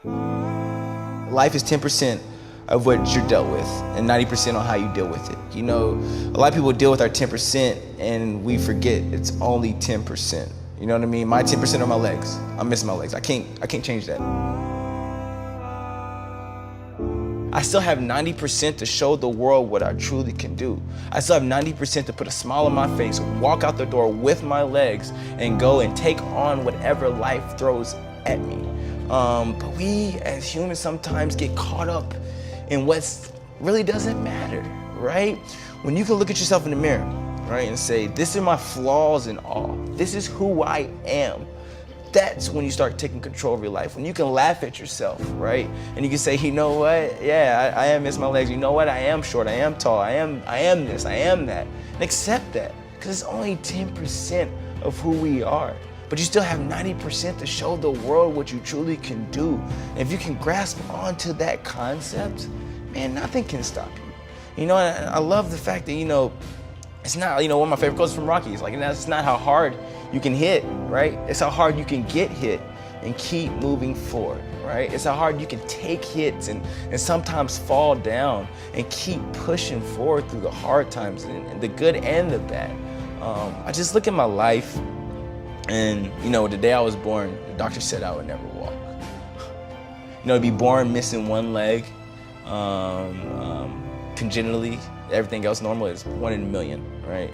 Life is 10% of what you're dealt with and 90% on how you deal with it. You know, a lot of people deal with our 10% and we forget it's only 10%. You know what I mean? My 10% are my legs. I'm missing my legs. I can't change that. I still have 90% to show the world what I truly can do. I still have 90% to put a smile on my face, walk out the door with my legs, and go and take on whatever life throws at me. But we as humans sometimes get caught up in what really doesn't matter, right? When you can look at yourself in the mirror, right, and say, this are my flaws and all. This is who I am. That's when you start taking control of your life. When you can laugh at yourself, right? And you can say, you know what? Yeah, I am missing my legs. You know what? I am short. I am tall. I am this. I am that. And accept that, because it's only 10% of who we are. But you still have 90% to show the world what you truly can do. And if you can grasp onto that concept, man, nothing can stop you. You know, and I love the fact that, you know, it's not, you know, one of my favorite quotes from Rocky is like, that's not how hard you can hit, right? It's how hard you can get hit and keep moving forward, right? It's how hard you can take hits and sometimes fall down and keep pushing forward through the hard times and the good and the bad. I just look at my life and, you know, the day I was born, the doctor said I would never walk. You know, to be born missing one leg, congenitally, everything else normal is 1 in a million, right?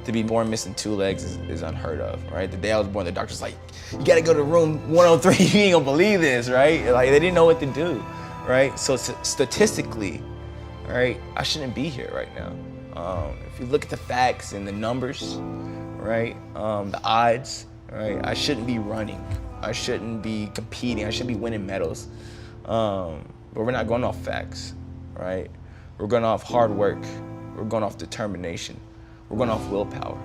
To be born missing 2 legs is unheard of, right? The day I was born, the doctor's like, you gotta go to room 103, you ain't gonna believe this, right? Like, they didn't know what to do, right? So statistically, right, I shouldn't be here right now. If you look at the facts and the numbers, right, the odds, right, I shouldn't be running. I shouldn't be competing. I shouldn't be winning medals. But we're not going off facts, right? We're going off hard work. We're going off determination. We're going off willpower.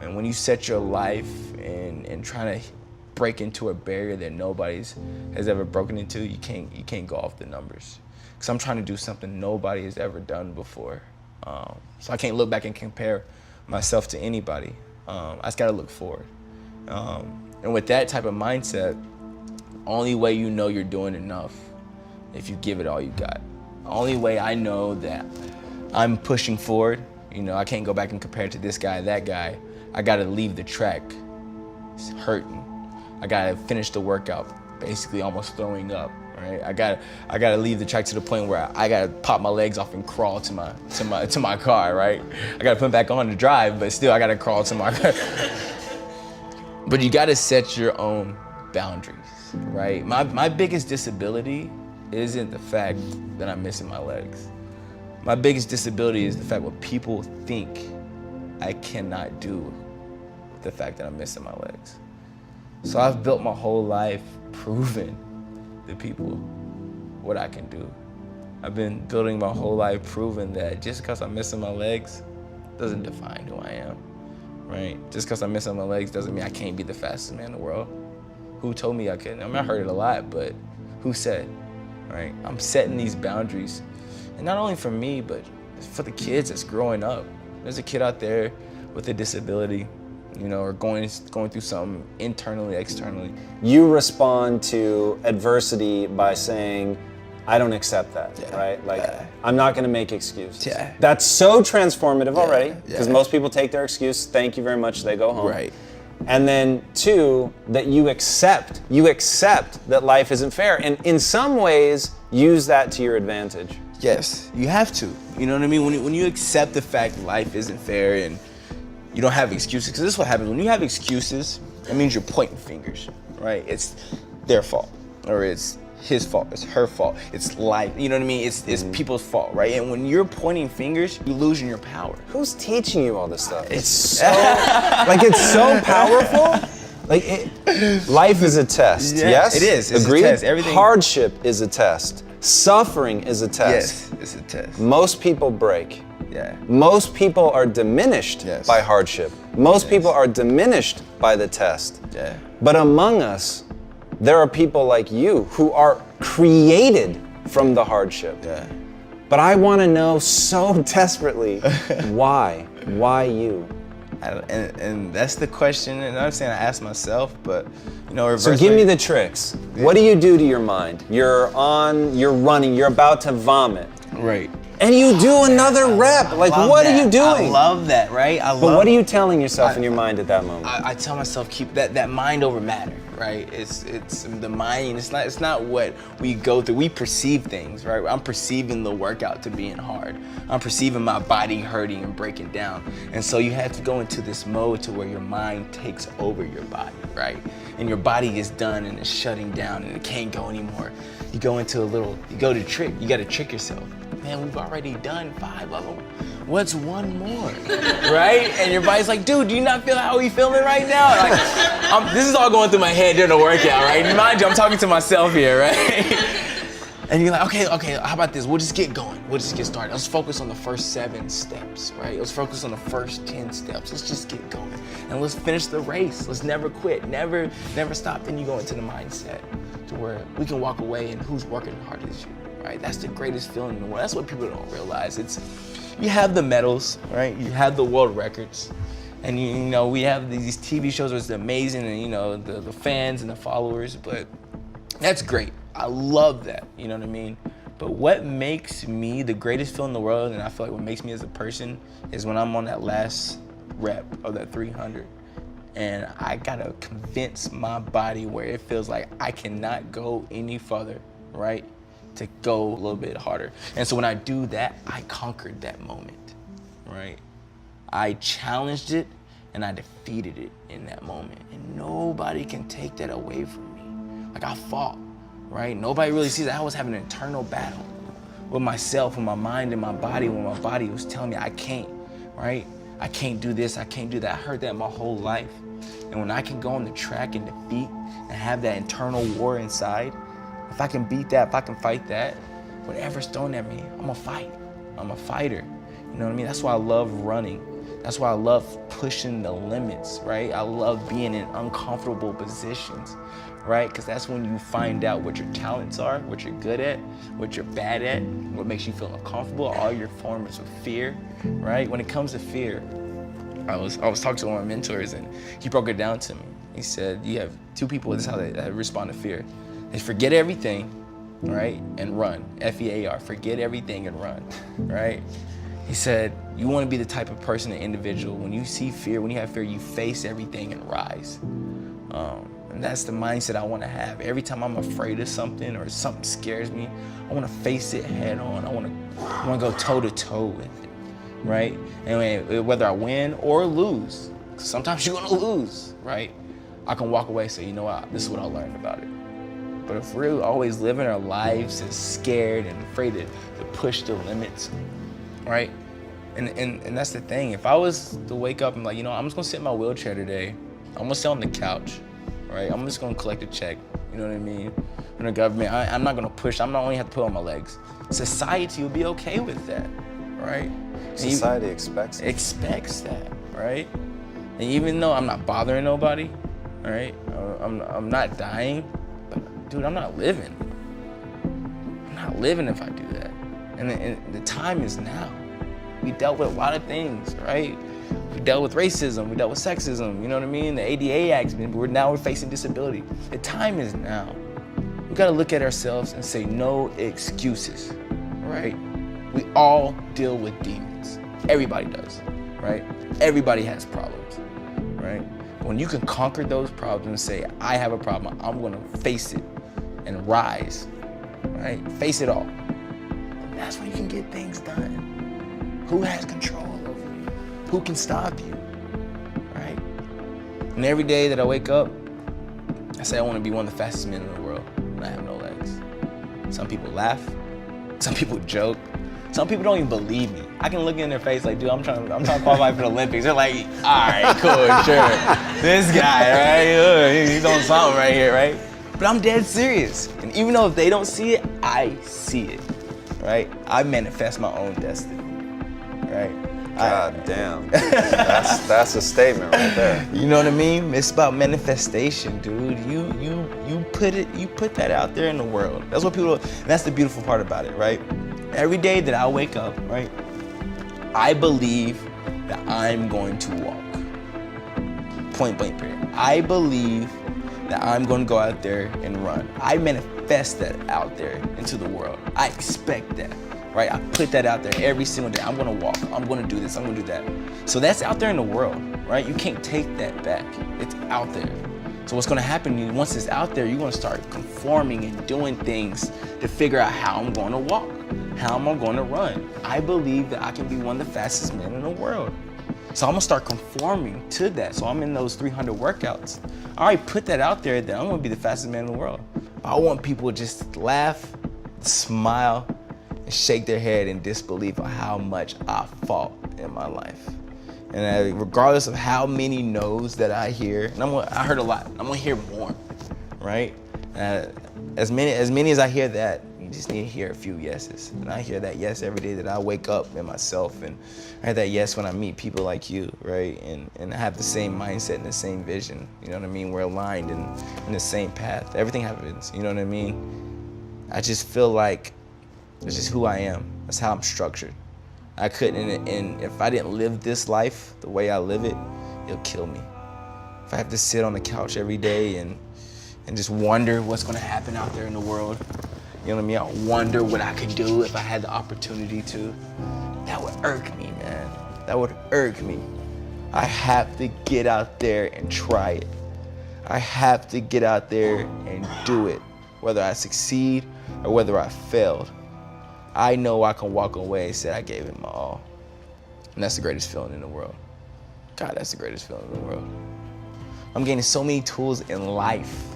And when you set your life and trying to break into a barrier that nobody's has ever broken into, you can't go off the numbers. Because I'm trying to do something nobody has ever done before. So I can't look back and compare myself to anybody. I just gotta look forward. And with that type of mindset, only way you know you're doing enough if you give it all you got. The only way I know that I'm pushing forward, you know, I can't go back and compare it to this guy, that guy. I gotta leave the track hurting. I gotta finish the workout, basically almost throwing up, right? I gotta leave the track to the point where I gotta pop my legs off and crawl to my car, right? I gotta put them back on to drive, but still I gotta crawl to my car. But you gotta set your own boundaries, right? My biggest disability isn't the fact that I'm missing my legs. My biggest disability is the fact what people think I cannot do with the fact that I'm missing my legs. So I've built my whole life proving to people what I can do. I've been building my whole life proving that just because I'm missing my legs doesn't define who I am, right? Just because I'm missing my legs doesn't mean I can't be the fastest man in the world. Who told me I couldn't? I mean, I heard it a lot, but who said, right? I'm setting these boundaries. And not only for me, but for the kids that's growing up. There's a kid out there with a disability, you know, or going through something internally, externally. You respond to adversity by saying, I don't accept that, right? Like, I'm not gonna make excuses. Yeah. That's so transformative already, because most people take their excuse, thank you very much, they go home. Right. And then 2, that you accept that life isn't fair, and in some ways, use that to your advantage. Yes, you have to. You know what I mean? When you accept the fact life isn't fair and you don't have excuses, because this is what happens. When you have excuses, it means you're pointing fingers, right? It's their fault, or it's his fault, it's her fault, it's life, you know what I mean? It's people's fault, right? And when you're pointing fingers, you're losing your power. Who's teaching you all this stuff? It's so, like, it's so powerful. Like, life is a test, yes? It is, it's Agreed? a test. Everything. Hardship is a test. Suffering is a test. Yes, it's a test. Most people break. Yeah. Most people are diminished by hardship. Most people are diminished by the test. Yeah. But among us, there are people like you who are created from the hardship. Yeah. But I want to know so desperately why you? And that's the question, and I'm saying I ask myself, but So give me the tricks. What do you do to your mind? You're running, you're about to vomit. Right. And you do another rep. Like, what are you doing? I love that, right? But what are you telling yourself in your mind at that moment? I tell myself, keep that mind over matter, right? It's the mind. It's not what we go through. We perceive things, right? I'm perceiving the workout to being hard. I'm perceiving my body hurting and breaking down. And so you have to go into this mode to where your mind takes over your body, right? And your body is done and it's shutting down and it can't go anymore. You go into you got to trick yourself. Man, we've already done 5 of them. What's one more, right? And your body's like, dude, do you not feel how we feeling right now? Like, this is all going through my head during the workout, right? Mind you, I'm talking to myself here, right? And you're like, okay, how about this? We'll just get going. We'll just get started. Let's focus on the first 7 steps, right? Let's focus on the first 10 steps. Let's just get going. And let's finish the race. Let's never quit, never stop. Then you go into the mindset to where we can walk away and who's working the hardest, you. Right? That's the greatest feeling in the world. That's what people don't realize. You have the medals, right? You have the world records, and we have these TV shows where it's amazing, and the fans and the followers. But that's great. I love that. You know what I mean? But what makes me the greatest feeling in the world, and I feel like what makes me as a person, is when I'm on that last rep of that 300, and I gotta convince my body where it feels like I cannot go any further, right? To go a little bit harder. And so when I do that, I conquered that moment, right? I challenged it and I defeated it in that moment. And nobody can take that away from me. Like, I fought, right? Nobody really sees that. I was having an internal battle with myself, with my mind and my body, when my body was telling me I can't, right? I can't do this, I can't do that. I heard that my whole life. And when I can go on the track and defeat and have that internal war inside, if I can beat that, if I can fight that, whatever's thrown at me, I'm gonna fight. I'm a fighter. You know what I mean? That's why I love running. That's why I love pushing the limits, right? I love being in uncomfortable positions, right? Because that's when you find out what your talents are, what you're good at, what you're bad at, what makes you feel uncomfortable, all your forms of fear, right? When it comes to fear, I was talking to one of my mentors and he broke it down to me. He said, you have 2 people, this is how they respond to fear. They forget everything, right, and run. F-E-A-R, forget everything and run, right? He said, you want to be the type of person, an individual, when you see fear, when you have fear, you face everything and rise. And that's the mindset I want to have. Every time I'm afraid of something or something scares me, I want to face it head on. I want to go toe to toe with it, right? And whether I win or lose, 'cause sometimes you're going to lose, right? I can walk away and say, you know what, this is what I learned about it. But if we're always living our lives as scared and afraid to push the limits, right? And that's the thing. If I was to wake up and like, I'm just gonna sit in my wheelchair today. I'm gonna sit on the couch, right? I'm just gonna collect a check, you know what I mean? From the government, I'm not gonna push. I'm not only have to put on my legs. Society will be okay with that, right? Society expects it. Expects that, right? And even though I'm not bothering nobody, all right? I'm not dying. Dude, I'm not living. I'm not living if I do that. And the time is now. We dealt with a lot of things, right? We dealt with racism, we dealt with sexism, you know what I mean? The ADA Act, we're facing disability. The time is now. We gotta look at ourselves and say no excuses, right? We all deal with demons. Everybody does, right? Everybody has problems, right? When you can conquer those problems and say, I have a problem, I'm gonna face it and rise, right? Face it all. And that's when you can get things done. Who has control over you? Who can stop you, right? And every day that I wake up, I say I want to be one of the fastest men in the world, and I have no legs. Some people laugh, some people joke, some people don't even believe me. I can look in their face like, dude, I'm trying to qualify for the Olympics. They're like, all right, cool, sure. This guy, right? He's on something right here, right? But I'm dead serious. And even though if they don't see it, I see it, right? I manifest my own destiny, right? God damn. That's a statement right there. You know what I mean? It's about manifestation, dude. You put that out there in the world. That's what people, and that's the beautiful part about it, right? Every day that I wake up, right, I believe that I'm going to walk. Point blank period. I believe that I'm gonna go out there and run. I manifest that out there into the world. I expect that, right? I put that out there every single day. I'm gonna walk, I'm gonna do this, I'm gonna do that. So that's out there in the world, right? You can't take that back. It's out there. So what's gonna happen once it's out there, you're gonna start conforming and doing things to figure out how I'm gonna walk, how am I gonna run. I believe that I can be one of the fastest men in the world. So I'm gonna start conforming to that. So I'm in those 300 workouts. I already put that out there that I'm gonna be the fastest man in the world. I want people to just laugh, smile, and shake their head in disbelief of how much I fought in my life. And regardless of how many no's that I hear, and I heard a lot, I'm gonna hear more, right? As many as I hear that, you just need to hear a few yeses. And I hear that yes every day that I wake up in myself, and I hear that yes when I meet people like you, right? And I have the same mindset and the same vision, you know what I mean? We're aligned in the same path. Everything happens, you know what I mean? I just feel like it's just who I am. That's how I'm structured. I couldn't, and if I didn't live this life the way I live it, it'll kill me. If I have to sit on the couch every day and just wonder what's gonna happen out there in the world, you know what I mean? I wonder what I could do if I had the opportunity to. That would irk me, man. That would irk me. I have to get out there and try it. I have to get out there and do it, whether I succeed or whether I failed. I know I can walk away and say I gave it my all. And that's the greatest feeling in the world. God, that's the greatest feeling in the world. I'm gaining so many tools in life,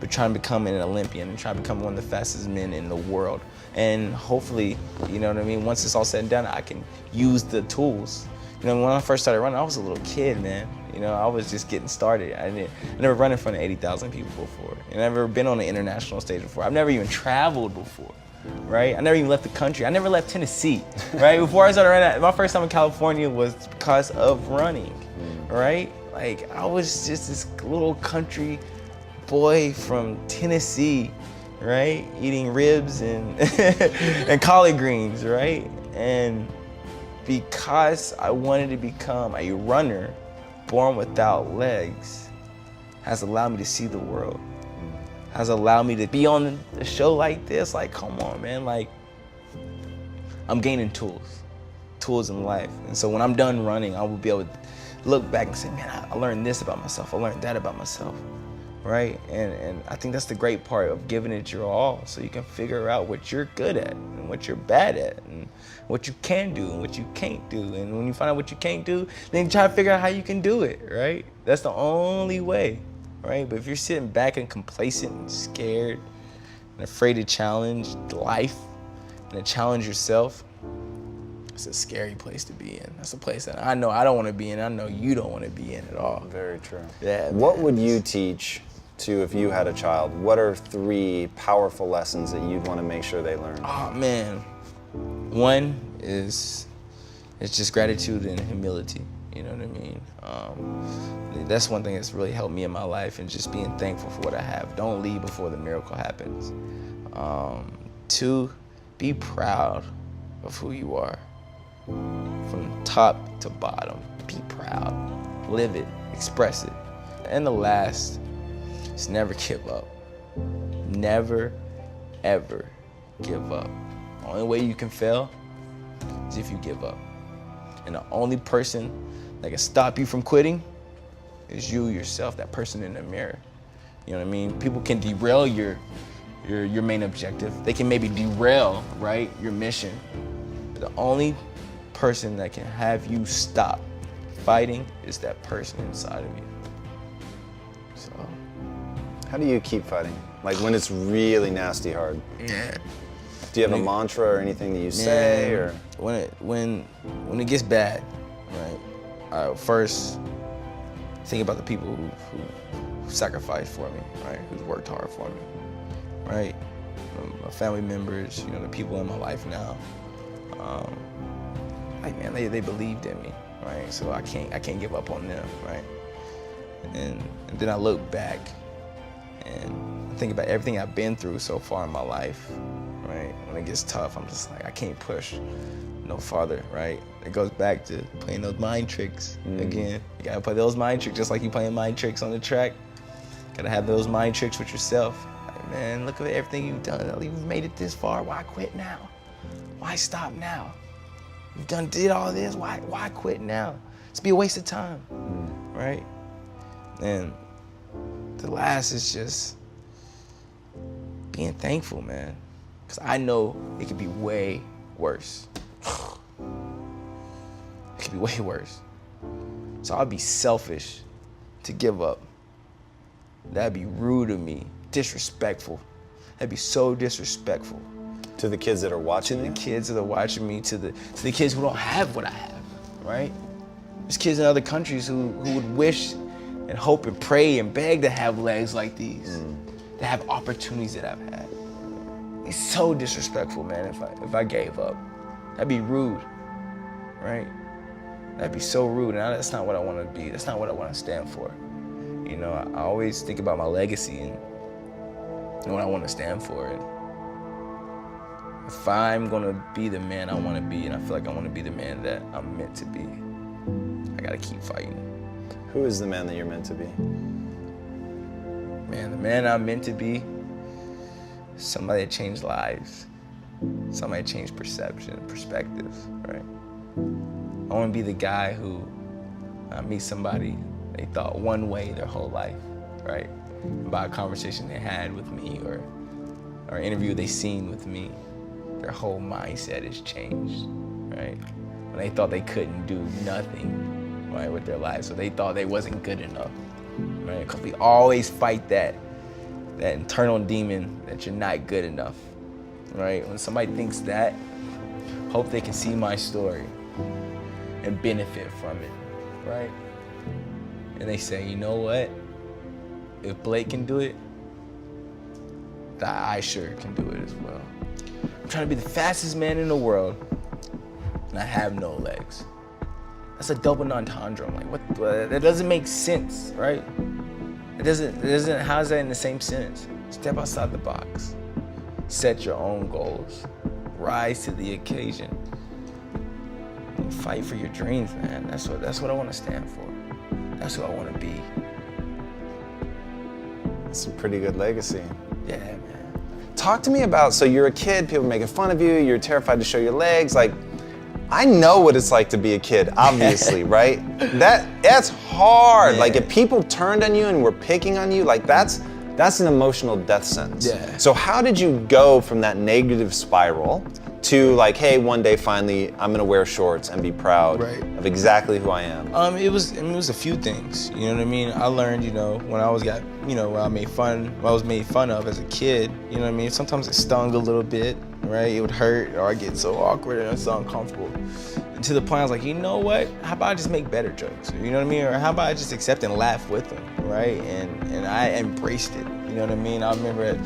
but trying to become an Olympian and trying to become one of the fastest men in the world. And hopefully, you know what I mean, once it's all said and done, I can use the tools. You know, when I first started running, I was a little kid, man. You know, I was just getting started. I never run in front of 80,000 people before. I've never been on an international stage before. I've never even traveled before. Right? I never even left the country. I never left Tennessee, right? Before I started running, my first time in California was because of running, right? Like, I was just this little country boy from Tennessee, right? Eating ribs and and collard greens, right? And because I wanted to become a runner born without legs has allowed me to see the world. Has allowed me to be on a show like this. Like, come on, man. Like, I'm gaining tools in life. And so when I'm done running, I will be able to look back and say, man, I learned this about myself. I learned that about myself, right? And I think that's the great part of giving it your all, so you can figure out what you're good at and what you're bad at and what you can do and what you can't do. And when you find out what you can't do, then you try to figure out how you can do it, right? That's the only way. Right? But if you're sitting back and complacent and scared and afraid to challenge life and to challenge yourself, it's a scary place to be in. That's a place that I know I don't want to be in. I know you don't want to be in at all. Very true. Yeah. What man. would you teach to, if you had a child, what are 3 powerful lessons that you'd want to make sure they learn? Oh, man. One is it's just gratitude and humility. You know what I mean? That's one thing that's really helped me in my life, and just being thankful for what I have. Don't leave before the miracle happens. 2, be proud of who you are. From top to bottom, be proud. Live it, express it. And the last is never give up. Never, ever give up. The only way you can fail is if you give up. And the only person that can stop you from quitting is you yourself, that person in the mirror. You know what I mean? People can derail your main objective. They can maybe derail, right, your mission. But the only person that can have you stop fighting is that person inside of you. So, how do you keep fighting? Like when it's really nasty hard? yeah. Do you have a mantra or anything that you say, or? When it gets bad, right? I first think about the people who sacrificed for me, right? Who's worked hard for me, right? My family members, you know, the people in my life now. Like, man, they believed in me, right? So I can't give up on them, right? And then I look back and I think about everything I've been through so far in my life, right? When it gets tough, I'm just like, I can't push no farther, right? It goes back to playing those mind tricks again. You gotta play those mind tricks just like you playing mind tricks on the track. Gotta have those mind tricks with yourself. Like, man, look at everything you've done. You've made it this far. Why quit now? Why stop now? You've did all this. Why quit now? It's be a waste of time, right? And the last is just being thankful, man. Because I know it could be way worse. It could be way worse. So I'd be selfish to give up. That'd be rude of me, disrespectful. That'd be so disrespectful. To the kids that are watching To the kids that are watching me, to the kids who don't have what I have, right? There's kids in other countries who would wish and hope and pray and beg to have legs like these, to have opportunities that I've had. It's so disrespectful, man, if I gave up. That'd be rude, right? That'd be so rude, and that's not what I want to be. That's not what I want to stand for. You know, I always think about my legacy and what I want to stand for. And if I'm gonna be the man I want to be, and I feel like I want to be the man that I'm meant to be, I gotta keep fighting. Who is the man that you're meant to be? Man, the man I'm meant to be, somebody that changed lives, somebody that changed perception, perspectives, right? I want to be the guy who meets somebody they thought one way their whole life, right? By a conversation they had with me or an interview they seen with me, their whole mindset has changed, right? When they thought they couldn't do nothing, right, with their lives, so they thought they wasn't good enough, right? Because we always fight that internal demon that you're not good enough, right? When somebody thinks that, hope they can see my story and benefit from it, right? And they say, you know what? If Blake can do it, I sure can do it as well. I'm trying to be the fastest man in the world, and I have no legs. That's a double entendre. I'm like, what? That doesn't make sense, right? It doesn't, how is that in the same sentence? Step outside the box. Set your own goals. Rise to the occasion. And fight for your dreams, man. That's what I want to stand for. That's who I want to be. That's a pretty good legacy. Yeah, man. Talk to me about, so you're a kid, people making fun of you, you're terrified to show your legs. Like, I know what it's like to be a kid, obviously, right? That's hard. Yeah. Like, if people turned on you and were picking on you, like that's an emotional death sentence. Yeah. So how did you go from that negative spiral to like, hey, one day finally I'm gonna wear shorts and be proud of exactly who I am? It was a few things. You know what I mean? I learned, when I was when I was made fun of as a kid. You know what I mean? Sometimes it stung a little bit, right? It would hurt, or I get so awkward and so uncomfortable. And to the point I was like, you know what? How about I just make better jokes? You know what I mean? Or how about I just accept and laugh with them, right? And I embraced it. You know what I mean? I remember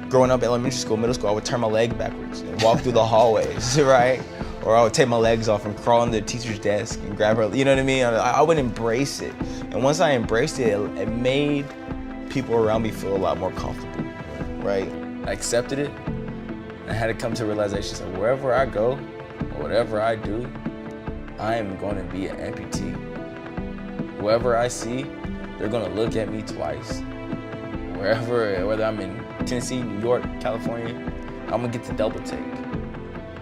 growing up in elementary school, middle school, I would turn my leg backwards and walk through the hallways, right? Or I would take my legs off and crawl under the teacher's desk and grab her, you know what I mean? I would embrace it. And once I embraced it, it made people around me feel a lot more comfortable, right? I accepted it. I had to come to a realization that wherever I go, or whatever I do, I am going to be an amputee. Whoever I see, they're going to look at me twice. Whether I'm in Tennessee, New York, California, I'm gonna get the double take.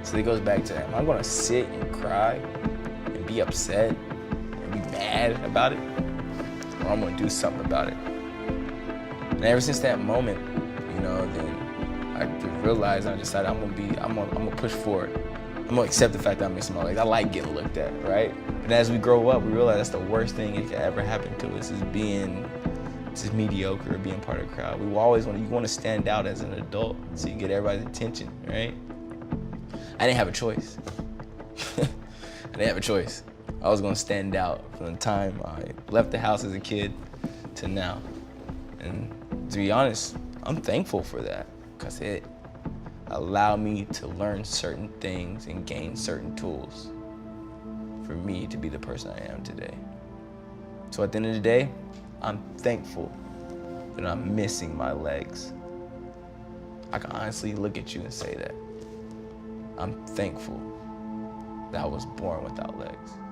So it goes back to that. Am I gonna sit and cry and be upset and be mad about it? Or I'm gonna do something about it? And ever since that moment, then I realized, I decided I'm gonna push forward. I'm gonna accept the fact that I'm missing my legs. I like getting looked at, right? And as we grow up, we realize that's the worst thing that could ever happen to us, is being just mediocre or being part of the crowd. You want to stand out as an adult so you get everybody's attention, right? I didn't have a choice. I was gonna stand out from the time I left the house as a kid to now. And to be honest, I'm thankful for that, because it allowed me to learn certain things and gain certain tools for me to be the person I am today. So at the end of the day, I'm thankful that I'm missing my legs. I can honestly look at you and say that. I'm thankful that I was born without legs.